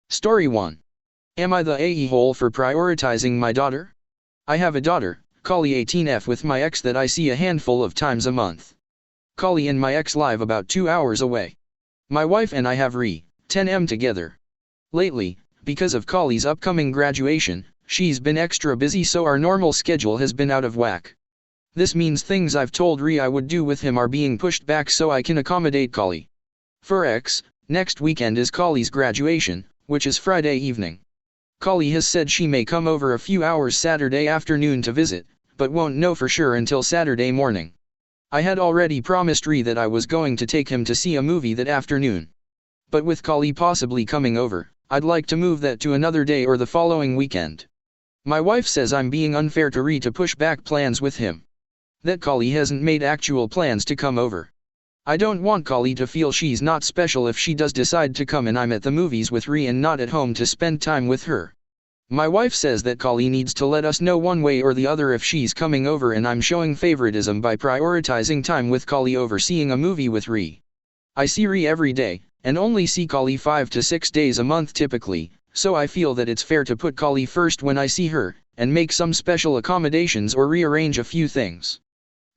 Story 1. Am I the a-hole for prioritizing my daughter? I have a daughter, Kali 18F, with my ex that I see a handful of times a month. Kali and my ex live about 2 hours away. My wife and I have 10M together. Lately, because of Kali's upcoming graduation, she's been extra busy, so our normal schedule has been out of whack. This means things I've told I would do with him are being pushed back so I can accommodate Kali. For X, next weekend is Kali's graduation, which is Friday evening. Kali has said she may come over a few hours Saturday afternoon to visit, but won't know for sure until Saturday morning. I had already promised that I was going to take him to see a movie that afternoon. But with Kali possibly coming over, I'd like to move that to another day or the following weekend. My wife says I'm being unfair to to push back plans with him. That Kali hasn't made actual plans to come over. I don't want Kali to feel she's not special if she does decide to come and I'm at the movies with and not at home to spend time with her. My wife says that Kali needs to let us know one way or the other if she's coming over, and I'm showing favoritism by prioritizing time with Kali over seeing a movie with I see every day, and only see Kali 5 to 6 days a month typically, so I feel that it's fair to put Kali first when I see her, and make some special accommodations or rearrange a few things.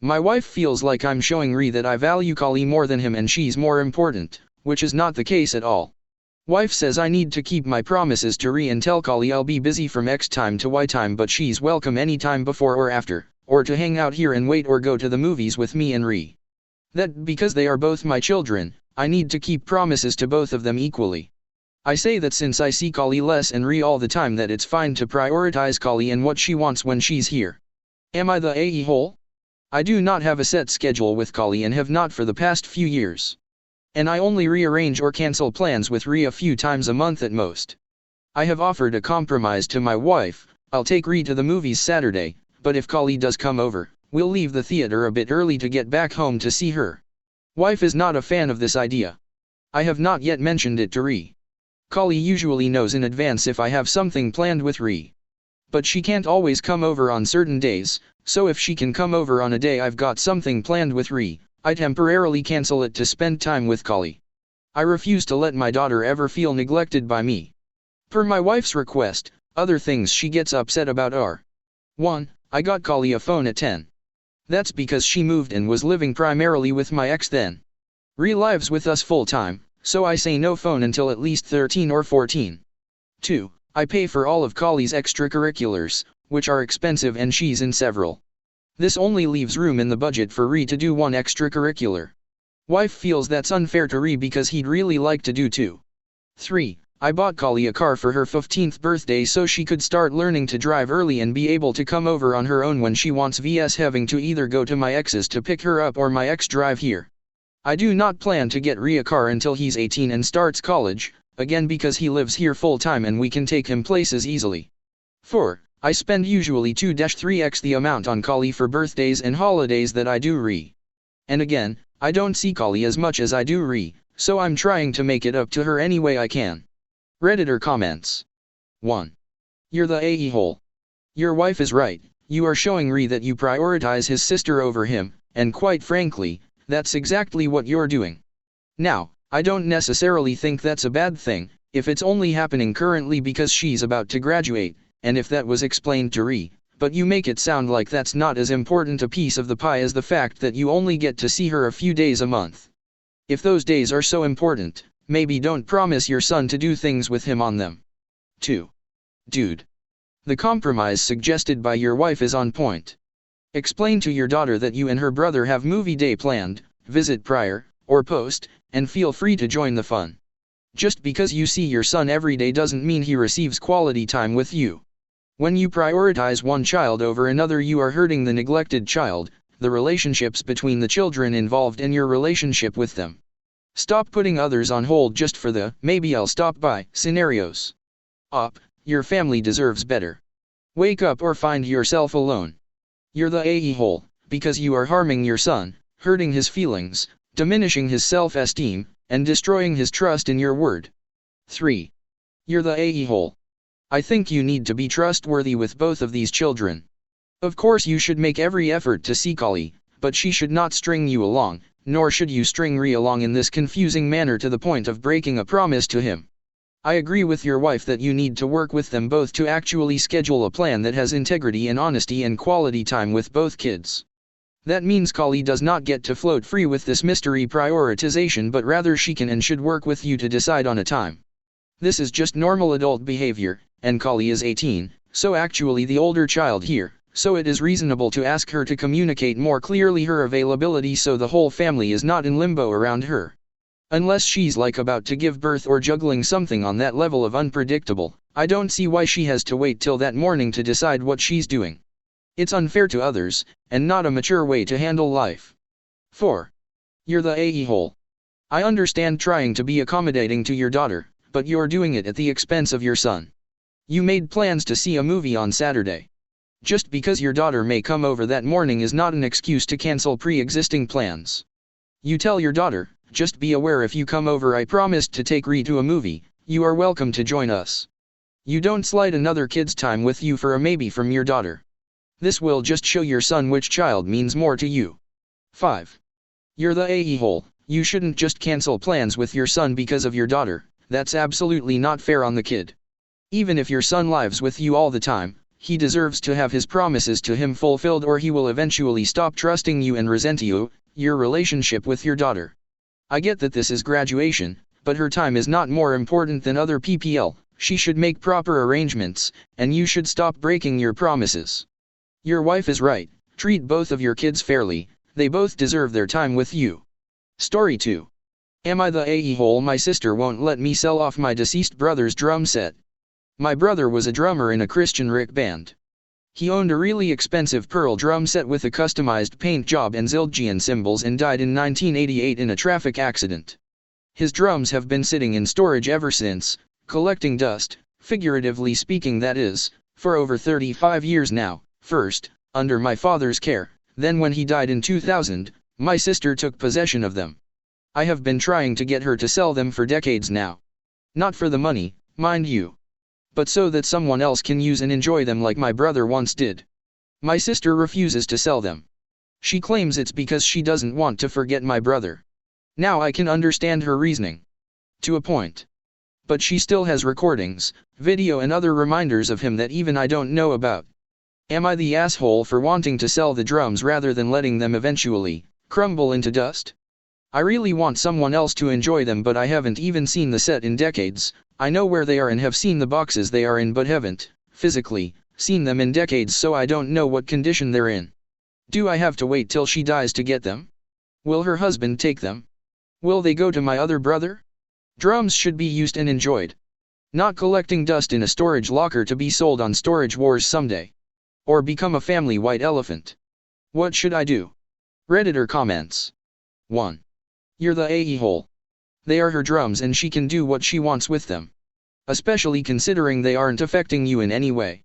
My wife feels like I'm showing that I value Kali more than him and she's more important, which is not the case at all. Wife says I need to keep my promises to and tell Kali I'll be busy from X time to Y time, but she's welcome anytime before or after, or to hang out here and wait or go to the movies with me and That because they are both my children, I need to keep promises to both of them equally. I say that since I see Kali less and all the time, that it's fine to prioritize Kali and what she wants when she's here. Am I the a-hole? I do not have a set schedule with Kali and have not for the past few years. And I only rearrange or cancel plans with a few times a month at most. I have offered a compromise to my wife. I'll take to the movies Saturday, but if Kali does come over, we'll leave the theater a bit early to get back home to see her. Wife is not a fan of this idea. I have not yet mentioned it to Kali usually knows in advance if I have something planned with But she can't always come over on certain days, so if she can come over on a day I've got something planned with I temporarily cancel it to spend time with Kali. I refuse to let my daughter ever feel neglected by me. Per my wife's request, other things she gets upset about are: 1. I got Kali a phone at 10. That's because she moved and was living primarily with my ex then. Lives with us full time, so I say no phone until at least 13 or 14. 2. I pay for all of Kali's extracurriculars, which are expensive and she's in several. This only leaves room in the budget for to do one extracurricular. Wife feels that's unfair to because he'd really like to do 2. 3. I bought Kali a car for her 15th birthday so she could start learning to drive early and be able to come over on her own when she wants vs having to either go to my ex's to pick her up or my ex drive here. I do not plan to get a car until he's 18 and starts college, again because he lives here full time and we can take him places easily. 4. I spend usually 2-3x the amount on Kali for birthdays and holidays that I do And again, I don't see Kali as much as I do so I'm trying to make it up to her any way I can. Redditor comments. 1. You're the a-hole. Your wife is right, you are showing that you prioritize his sister over him, and quite frankly, that's exactly what you're doing. Now, I don't necessarily think that's a bad thing, if it's only happening currently because she's about to graduate, and if that was explained to but you make it sound like that's not as important a piece of the pie as the fact that you only get to see her a few days a month. If those days are so important, maybe don't promise your son to do things with him on them. 2. Dude. The compromise suggested by your wife is on point. Explain to your daughter that you and her brother have movie day planned, visit prior, or post, and feel free to join the fun. Just because you see your son every day doesn't mean he receives quality time with you. When you prioritize one child over another, you are hurting the neglected child, the relationships between the children involved, and your relationship with them. Stop putting others on hold just for the "maybe I'll stop by" scenarios. Your family deserves better. Wake up or find yourself alone. You're the a-hole, because you are harming your son, hurting his feelings, diminishing his self-esteem, and destroying his trust in your word. 3. You're the a-hole. I think you need to be trustworthy with both of these children. Of course you should make every effort to see Kali, but she should not string you along, nor should you string along in this confusing manner to the point of breaking a promise to him. I agree with your wife that you need to work with them both to actually schedule a plan that has integrity and honesty and quality time with both kids. That means Kali does not get to float free with this mystery prioritization, but rather she can and should work with you to decide on a time. This is just normal adult behavior, and Kali is 18, so actually the older child here, so it is reasonable to ask her to communicate more clearly her availability so the whole family is not in limbo around her. Unless she's like about to give birth or juggling something on that level of unpredictable, I don't see why she has to wait till that morning to decide what she's doing. It's unfair to others, and not a mature way to handle life. 4. You're the a-hole. I understand trying to be accommodating to your daughter, but you're doing it at the expense of your son. You made plans to see a movie on Saturday. Just because your daughter may come over that morning is not an excuse to cancel pre-existing plans. You tell your daughter, just be aware if you come over I promised to take Ree to a movie, you are welcome to join us. You don't slide another kid's time with you for a maybe from your daughter. This will just show your son which child means more to you. 5. You're the a-hole. You shouldn't just cancel plans with your son because of your daughter, that's absolutely not fair on the kid. Even if your son lives with you all the time, he deserves to have his promises to him fulfilled or he will eventually stop trusting you and resent you, your relationship with your daughter. I get that this is graduation, but her time is not more important than other PPL, she should make proper arrangements, and you should stop breaking your promises. Your wife is right, treat both of your kids fairly, they both deserve their time with you. Story 2. Am I the a-hole? My sister won't let me sell off my deceased brother's drum set. My brother was a drummer in a Christian rock band. He owned a really expensive pearl drum set with a customized paint job and Zildjian cymbals and died in 1988 in a traffic accident. His drums have been sitting in storage ever since, collecting dust, figuratively speaking that is, for over 35 years now. First, under my father's care, then when he died in 2000, my sister took possession of them. I have been trying to get her to sell them for decades now. Not for the money, mind you, but so that someone else can use and enjoy them like my brother once did. My sister refuses to sell them. She claims it's because she doesn't want to forget my brother. Now I can understand her reasoning. To a point. But she still has recordings, video and other reminders of him that even I don't know about. Am I the asshole for wanting to sell the drums rather than letting them eventually crumble into dust? I really want someone else to enjoy them, but I haven't even seen the set in decades. I know where they are and have seen the boxes they are in, but haven't, physically, seen them in decades, so I don't know what condition they're in. Do I have to wait till she dies to get them? Will her husband take them? Will they go to my other brother? Drums should be used and enjoyed. Not collecting dust in a storage locker to be sold on Storage Wars someday. Or become a family white elephant. What should I do? Redditor comments. 1. You're the a-hole. They are her drums and she can do what she wants with them. Especially considering they aren't affecting you in any way.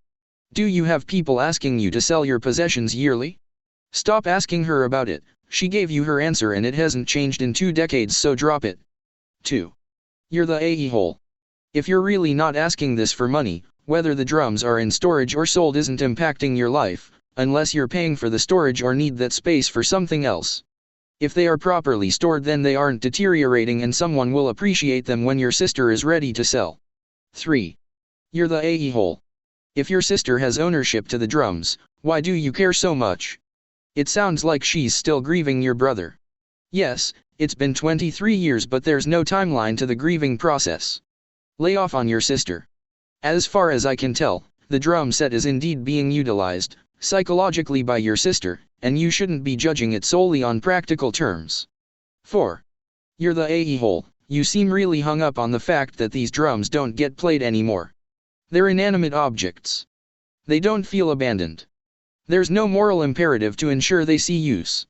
Do you have people asking you to sell your possessions yearly? Stop asking her about it, she gave you her answer and it hasn't changed in 2 decades, so drop it. 2. You're the a-hole. If you're really not asking this for money, whether the drums are in storage or sold isn't impacting your life, unless you're paying for the storage or need that space for something else. If they are properly stored, then they aren't deteriorating and someone will appreciate them when your sister is ready to sell. 3. You're the a-hole. If your sister has ownership to the drums, why do you care so much? It sounds like she's still grieving your brother. Yes, it's been 23 years, but there's no timeline to the grieving process. Lay off on your sister. As far as I can tell, the drum set is indeed being utilized, psychologically by your sister, and you shouldn't be judging it solely on practical terms. 4. You're the a-hole. You seem really hung up on the fact that these drums don't get played anymore. They're inanimate objects. They don't feel abandoned. There's no moral imperative to ensure they see use.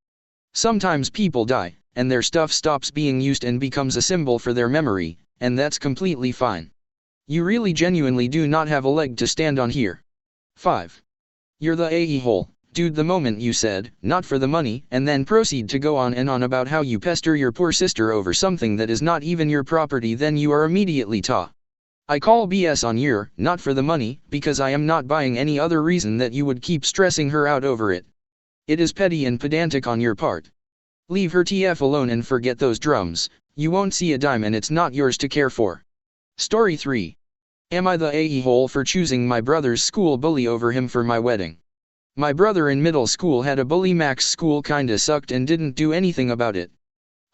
Sometimes people die, and their stuff stops being used and becomes a symbol for their memory, and that's completely fine. You really genuinely do not have a leg to stand on here. 5. You're the a-hole. Dude, the moment you said, not for the money, and then proceed to go on and on about how you pester your poor sister over something that is not even your property, then you are immediately ta. I call BS on your, not for the money, because I am not buying any other reason that you would keep stressing her out over it. It is petty and pedantic on your part. Leave her TF alone and forget those drums, you won't see a dime and it's not yours to care for. Story 3. Am I the a-hole for choosing my brother's school bully over him for my wedding? My brother in middle school had a bully. Max school kinda sucked and didn't do anything about it.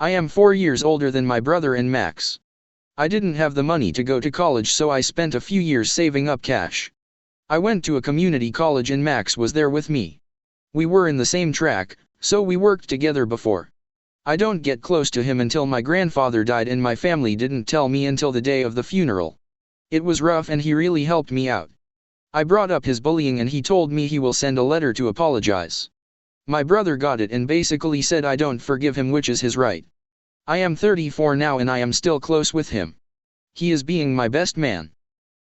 I am 4 years older than my brother and Max. I didn't have the money to go to college, so I spent a few years saving up cash. I went to a community college and Max was there with me. We were in the same track, so we worked together before. I don't get close to him until my grandfather died, and my family didn't tell me until the day of the funeral. It was rough and he really helped me out. I brought up his bullying and he told me he will send a letter to apologize. My brother got it and basically said I don't forgive him, which is his right. I am 34 now and I am still close with him. He is being my best man.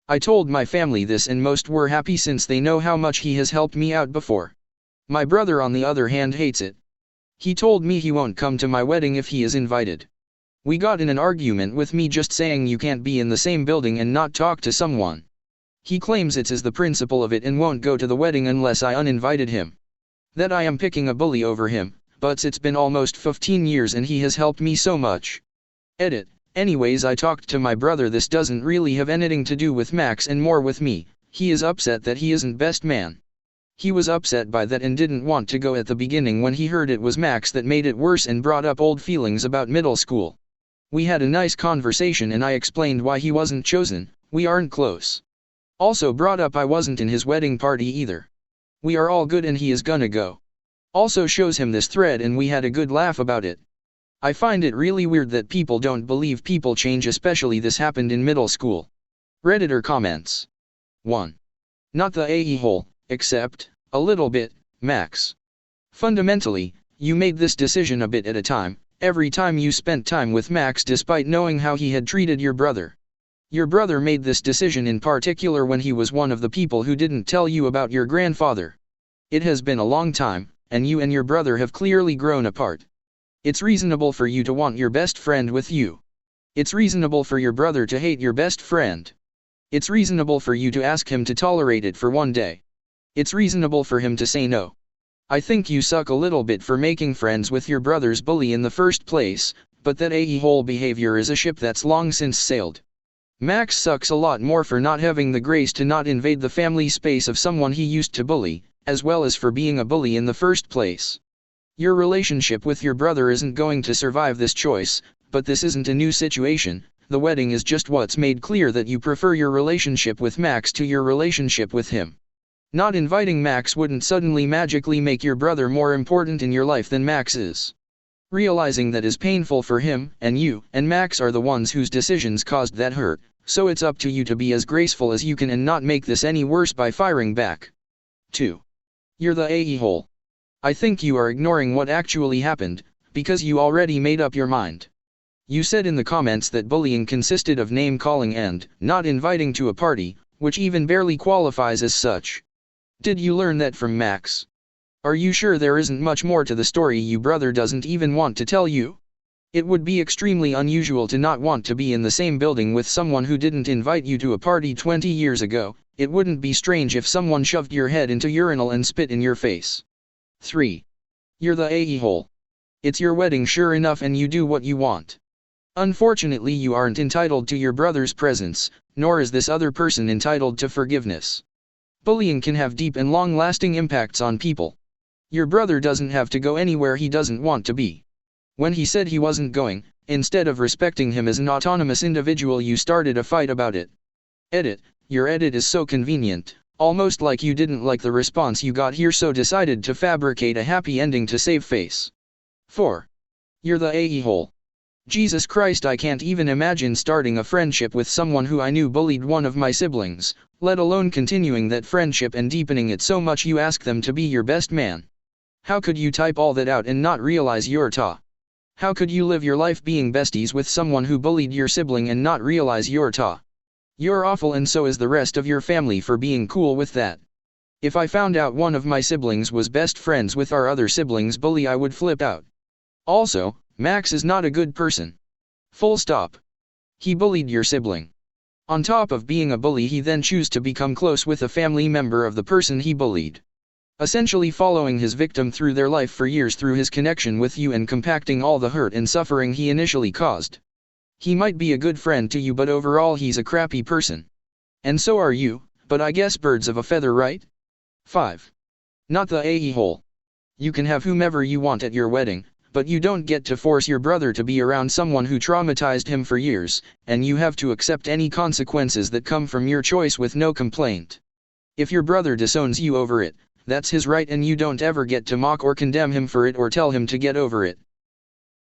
I told my family this and most were happy since they know how much he has helped me out before. My brother on the other hand hates it. He told me he won't come to my wedding if he is invited. We got in an argument with me just saying you can't be in the same building and not talk to someone. He claims it's as the principle of it and won't go to the wedding unless I uninvited him. That I am picking a bully over him, but it's been almost 15 years and he has helped me so much. Edit. Anyways, I talked to my brother. This doesn't really have anything to do with Max and more with me. He is upset that he isn't best man. He was upset by that and didn't want to go at the beginning when he heard it was Max that made it worse and brought up old feelings about middle school. We had a nice conversation and I explained why he wasn't chosen. We aren't close. Also brought up I wasn't in his wedding party either. We are all good and he is gonna go. Also shows him this thread and we had a good laugh about it. I find it really weird that people don't believe people change, especially this happened in middle school. Redditor comments. 1. Not the a-hole, except, a little bit, Max. Fundamentally, you made this decision a bit at a time, every time you spent time with Max despite knowing how he had treated your brother. Your brother made this decision in particular when he was one of the people who didn't tell you about your grandfather. It has been a long time, and you and your brother have clearly grown apart. It's reasonable for you to want your best friend with you. It's reasonable for your brother to hate your best friend. It's reasonable for you to ask him to tolerate it for one day. It's reasonable for him to say no. I think you suck a little bit for making friends with your brother's bully in the first place, but that a-hole behavior is a ship that's long since sailed. Max sucks a lot more for not having the grace to not invade the family space of someone he used to bully, as well as for being a bully in the first place. Your relationship with your brother isn't going to survive this choice, but this isn't a new situation. The wedding is just what's made clear that you prefer your relationship with Max to your relationship with him. Not inviting Max wouldn't suddenly magically make your brother more important in your life than Max is. Realizing that is painful for him, and you and Max are the ones whose decisions caused that hurt, so it's up to you to be as graceful as you can and not make this any worse by firing back. 2. You're the a-hole. I think you are ignoring what actually happened, because you already made up your mind. You said in the comments that bullying consisted of name-calling and not inviting to a party, which even barely qualifies as such. Did you learn that from Max? Are you sure there isn't much more to the story your brother doesn't even want to tell you? It would be extremely unusual to not want to be in the same building with someone who didn't invite you to a party 20 years ago. It wouldn't be strange if someone shoved your head into urinal and spit in your face. 3. You're the a-hole. It's your wedding sure enough and you do what you want. Unfortunately you aren't entitled to your brother's presence, nor is this other person entitled to forgiveness. Bullying can have deep and long-lasting impacts on people. Your brother doesn't have to go anywhere he doesn't want to be. When he said he wasn't going, instead of respecting him as an autonomous individual, you started a fight about it. Edit. Your edit is so convenient, almost like you didn't like the response you got here so decided to fabricate a happy ending to save face. 4. You're the a-hole. Jesus Christ, I can't even imagine starting a friendship with someone who I knew bullied one of my siblings, let alone continuing that friendship and deepening it so much you ask them to be your best man. How could you type all that out and not realize you're ta? How could you live your life being besties with someone who bullied your sibling and not realize you're ta? You're awful, and so is the rest of your family for being cool with that. If I found out one of my siblings was best friends with our other sibling's bully, I would flip out. Also, Max is not a good person. Full stop. He bullied your sibling. On top of being a bully, he then chose to become close with a family member of the person he bullied. Essentially following his victim through their life for years through his connection with you and compacting all the hurt and suffering he initially caused. He might be a good friend to you, but overall he's a crappy person. And so are you, but I guess birds of a feather, right? 5. Not the a-hole. You can have whomever you want at your wedding, but you don't get to force your brother to be around someone who traumatized him for years, and you have to accept any consequences that come from your choice with no complaint. If your brother disowns you over it, that's his right, and you don't ever get to mock or condemn him for it or tell him to get over it.